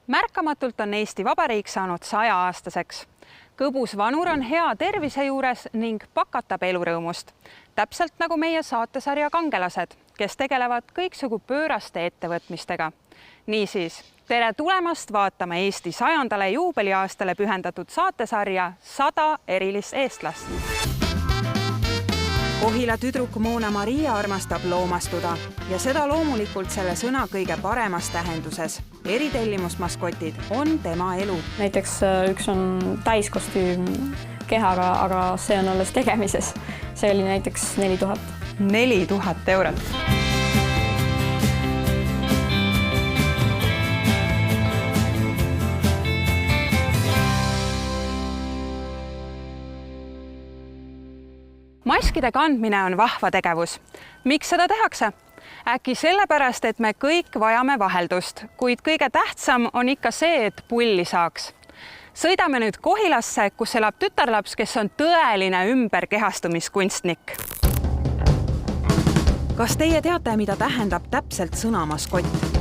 Märkamatult on Eesti Vabariik saanud 100-aastaseks. Kõbus vanur on hea tervise juures ning pakatab elurõõmust. Täpselt nagu meie saatesarja kangelased, kes tegelevad kõiksugu pööraste ettevõtmistega. Niisiis, tere tulemast vaatama Eesti 100. juubeliaastale pühendatud saatesarja 100 erilist eestlast. Kohila tüdruk Moona Maria armastab loomastuda ja seda loomulikult selle sõna kõige paremas tähenduses. Eritellimusmaskotid on tema elu. Näiteks üks on täiskostüüm kehaga, aga see on alles tegemises. See oli näiteks 4000. 4000 eurot. Maskide kandmine on vahva tegevus. Miks seda tehakse? Äkki sellepärast, et me kõik vajame vaheldust, kuid kõige tähtsam on ikka see, et pulli saaks. Sõidame nüüd Kohilasse, kus elab tütarlaps, kes on tõeline ümberkehastumiskunstnik. Kas teie teate, mida tähendab täpselt sõna maskott?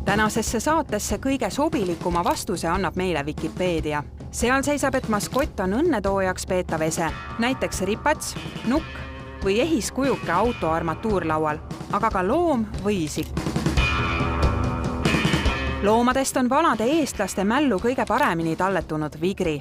Tänasesse saatesse kõige sobilikuma vastuse annab meile Wikipedia. Seal seisab, et maskott on õnnetoojaks peetav ese, näiteks ripats, nukk või ehiskujuke auto armatuurlaual, aga ka loom või isik. Loomadest on vanade eestlaste mällu kõige paremini talletunud vigri.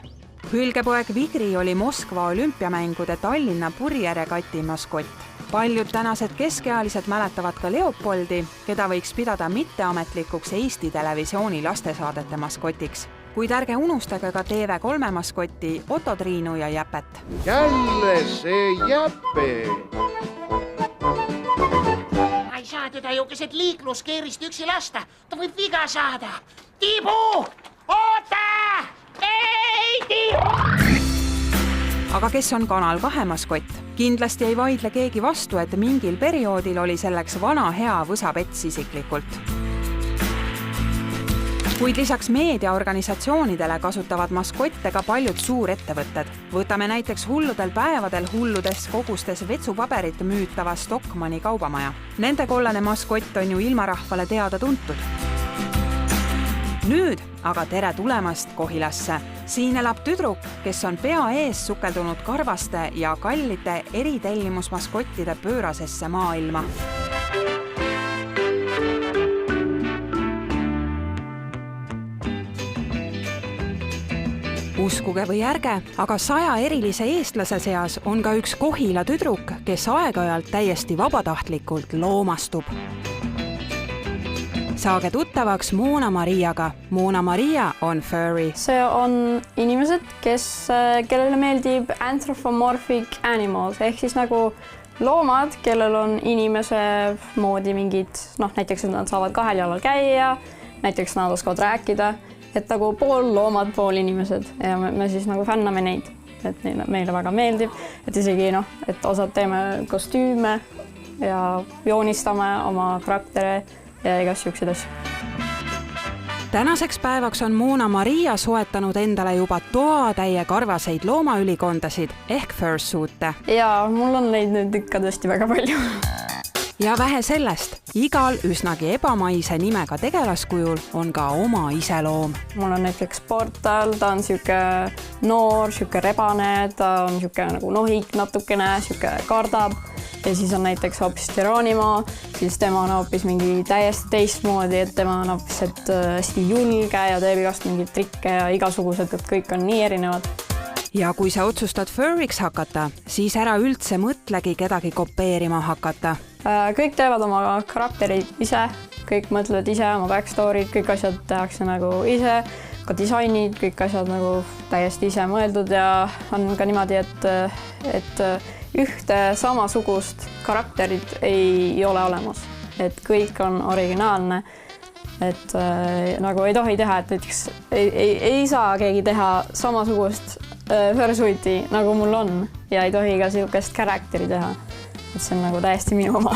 Hülgepoeg Vigri oli Moskva olümpiamängude Tallinna purjeregati maskott. Paljud tänased keskealised mäletavad ka Leopoldi, keda võiks pidada mitteametlikuks Eesti Televisiooni lastesaadete maskotiks. Kuid ärge unustage ka TV3 maskotti Otto, Triinu ja Jäpet. Jälle see Jäpe! Ma ei saa teda ju keset liikluskeerist üksi lasta. Ta võib viga saada. Tiibu! Oota! Ei, Tiibu! Aga kes on Kanal 2 maskott? Kindlasti ei vaidle keegi vastu, et mingil perioodil oli selleks vana hea Võsapets isiklikult. Kuid lisaks meediaorganisatsioonidele kasutavad maskotte ka paljud suurettevõtted. Võtame näiteks hulludel päevadel hulludes kogustes vetsupaberit müütava Stockmanni kaubamaja. Nende kollane maskott on ju ilmarahvale teada tuntud. Nüüd aga tere tulemast Kohilasse. Siin elab tüdruk, kes on pea ees sukeldunud karvaste ja kallite eritellimusmaskottide pöörasesse maailma. Uskuge või ärge, aga 100 erilise eestlase seas on ka üks Kohila tüdruk, kes aeg-ajalt täiesti vabatahtlikult loomastub. Saage tuttavaks Moona Mariaga. Moona Maria on furry. See on inimesed, kellele meeldib anthropomorphic animals, ehk siis nagu loomad, kellel on inimese moodi mingid, näiteks nad saavad kahel jalal käia, näiteks nad oskavad rääkida. Et nagu pool loomad, pool inimesed ja me siis nagu fänname neid, et meile väga meeldib, et isegi et osad teeme kostüüme ja joonistame oma karaktere ja igas siukseid asju. Tänaseks päevaks on Moona Maria soetanud endale juba toatäie karvaseid loomaülikondasid ehk fursuite. Ja mul on neid nüüd ikka tõesti väga palju. Ja vähe sellest, igal üsnagi ebamaise nimega tegelaskujul on ka oma iseloom. Mul on näiteks Portal, ta on siuke noor, siuke rebane, ta on siuke nagu nohik natukene, siuke kardab. Ja siis on näiteks hoopis Geronimo, siis tema on hoopis mingi täiesti teistmoodi, et tema on hoopis hästi julge ja teeb igast mingeid trikke ja igasugused, et kõik on nii erinevad. Ja kui sa otsustad furriks hakata, siis ära üldse mõtlegi kedagi kopeerima hakata. Kõik teevad oma karakterid ise, kõik mõtlevad ise oma backstory, kõik asjad tehakse nagu ise, ka disainid, kõik asjad nagu täiesti ise mõeldud ja on ka niimoodi, et ühte samasugust karakterit ei ole olemas, et kõik on originaalne, et nagu ei tohi teha, et näiteks ei saa keegi teha samasugust fursuiti nagu mul on ja ei tohi ka siukest karakteri teha. Et see on nagu täiesti minu oma.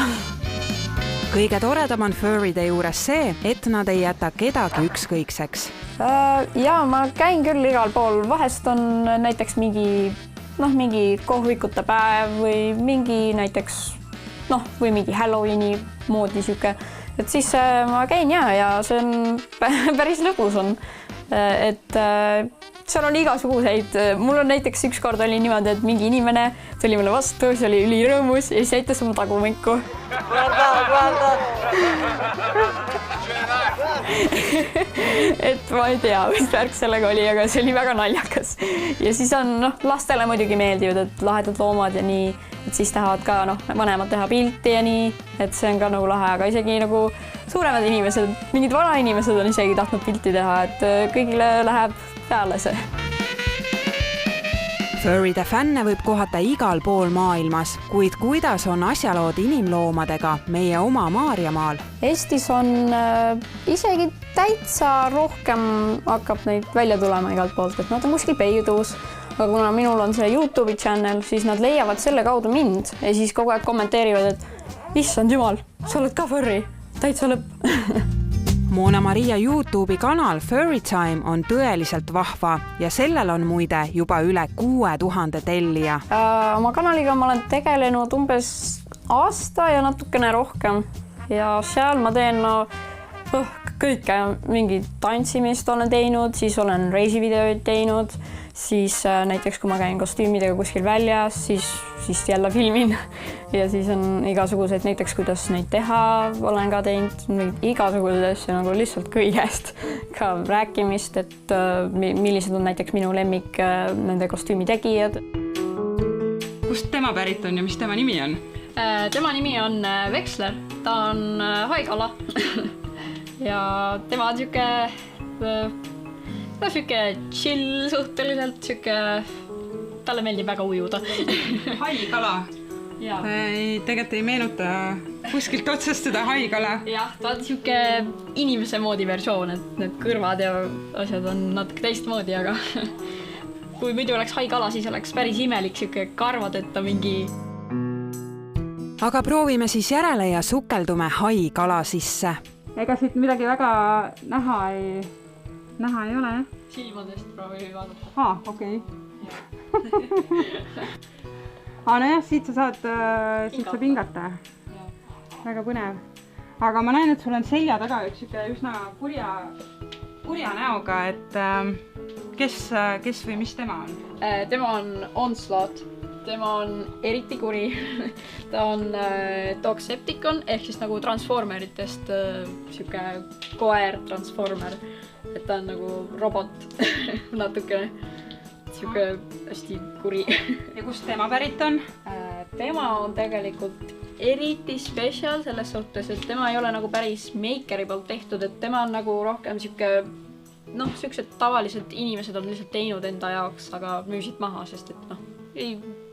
Kõige toredam on furride juures see, et nad ei jäta kedagi ükskõikseks. Ja ma käin küll igal pool. Vahest on näiteks mingi kohvikute päev või mingi näiteks või mingi Halloweeni moodi siuke, et siis ma käin ja see on päris lõbus on. Et seal on igasuguseid, mul on näiteks ükskord oli niimoodi, et mingi inimene tuli mulle vastu, see oli ülirõõmus ja siis aitas mu tagumikku. Et ma ei tea, mis värk sellega oli, aga see oli väga naljakas. Ja siis on lastele muidugi meeldivad, et lahedad loomad ja nii, et siis tahavad ka vanemad teha pilti ja nii, et see on ka nagu lahe, aga isegi nagu suuremad inimesed, mingid vanainimesed on isegi tahtnud pilti teha, et kõigile läheb peale see. Furryde fänne võib kohata igal pool maailmas, kuid kuidas on asjalood inimloomadega meie oma Maarjamaal? Eestis on isegi täitsa rohkem hakkab neid välja tulema igalt poolt, et nad on kuskil peidus, aga kuna minul on see YouTube'i channel, siis nad leiavad selle kaudu mind ja siis kogu aeg kommenteerivad, et issand jumal, sa oled ka furry, täitsa lõpp. Mona Maria YouTube'i kanal Furry Time on tõeliselt vahva ja sellel on muide juba üle 6000 tellija. Oma kanaliga ma olen tegelenud umbes aasta ja natukene rohkem ja seal ma teen kõike, mingid tantsimist olen teinud, siis olen reisivideoid teinud, siis näiteks kui ma käin kostüümidega kuskil väljas, siis jälle filmin ja siis on igasuguseid näiteks, kuidas neid teha, olen ka teinud igasuguseid asju nagu lihtsalt kõigest, ka rääkimist, et millised on näiteks minu lemmik nende kostüümi tegijad. Kust tema pärit on ja mis tema nimi on? Tema nimi on Veksler, ta on haigala ja tema on siuke chill suhteliselt, talle meeldib väga ujuda. Haigala? Tegelikult ei meenuta kuskilt otsast seda haigala. Jah, ta on siuke inimese moodi versioon, et need kõrvad ja asjad on natuke teistmoodi, aga kui muidu oleks haigala, siis oleks päris imelik siuke karvadeta mingi. Aga proovime siis järele ja sukeldume haigala sisse. Ega siit midagi väga näha ei ole, jah? Silmadest proovi vaadata. Okei. Nojah, siit sa saad hingata. Väga põnev. Aga ma näen, et sul on selja taga üks üsna kurja näoga, et kes või mis tema on? Tema on Onslaught. Tema on eriti kuri. Ta on Toxepticon ehk siis nagu Transformeritest siuke koer Transformer. Et ta on nagu robot natukene. Siuke hästi kuri. Ja kust tema pärit on? Tema on tegelikult eriti special selles suhtes, et tema ei ole nagu päris makeri poolt tehtud, et tema on nagu rohkem siuke siuksed tavalised inimesed on lihtsalt teinud enda jaoks, aga müüsid maha, sest et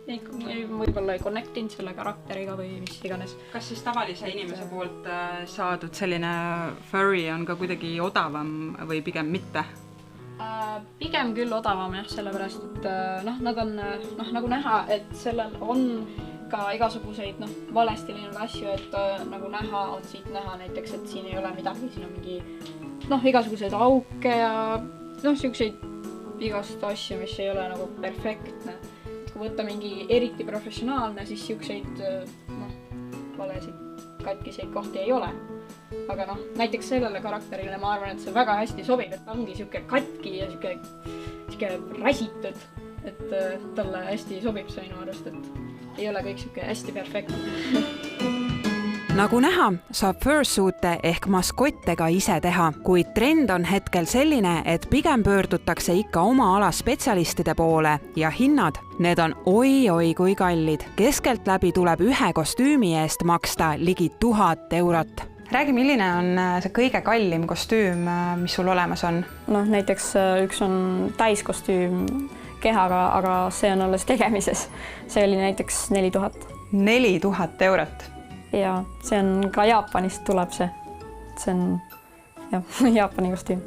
võib-olla ei connectinud selle karakteriga või mis iganes. Kas siis tavalise inimese poolt saadud selline furry on ka kuidagi odavam või pigem mitte? Pigem küll odavam jah, sellepärast, et nad on nagu näha, et sellel on ka igasuguseid valesti läinud asju, et nagu näha on siit näha näiteks, et siin ei ole midagi, siin on mingi igasuguseid auke ja siukseid igast asju, mis ei ole nagu perfektne. Kui võtta mingi eriti professionaalne, siis siukseid valesid katkiseid kohti ei ole. Aga näiteks sellele karakterile ma arvan, et see väga hästi sobib, et ta ongi siuke katki ja siuke räsitud, et talle hästi sobib see minu arust, et ei ole kõik siuke hästi perfektne. Nagu näha, saab fursuite ehk maskotte ka ise teha, kuid trend on hetkel selline, et pigem pöördutakse ikka oma ala spetsialistide poole ja hinnad, need on oi kui kallid. Keskeltläbi tuleb ühe kostüümi eest maksta ligi 1000 eurot. Räägi, milline on see kõige kallim kostüüm, mis sul olemas on? Näiteks üks on täiskostüüm kehaga, aga see on alles tegemises. See oli näiteks 4000. 4000 eurot? Ja see on ka Jaapanist tuleb see. See on Jaapani kostüüm.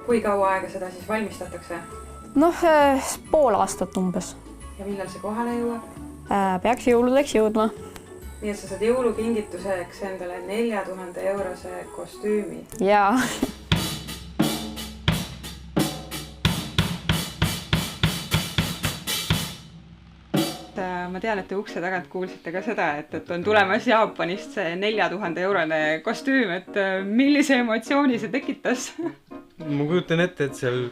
Kui kaua aega seda siis valmistatakse? Pool aastat umbes. Ja millal see kohale jõuab? Peaks jõuludeks jõudma. Nii et sa saad jõulukingituseks endale 4000 eurose kostüümi. Jaa. ma tean, et te ukse tagant kuulsite ka seda, et on tulemas Jaapanist see 4000-eurone kostüüm, et millise emotsiooni see tekitas? Ma kujutan ette, et seal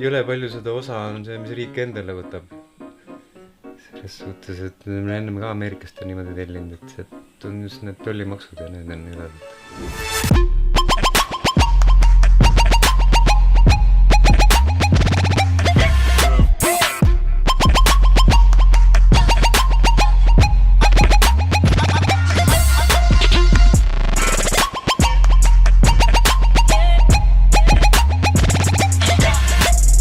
jõle palju seda osa on see, mis riik endale võtab. Selles suhtes, et me enne ka Ameerikast on niimoodi tellinud, et see on just need tollimaksud ja need on edasi.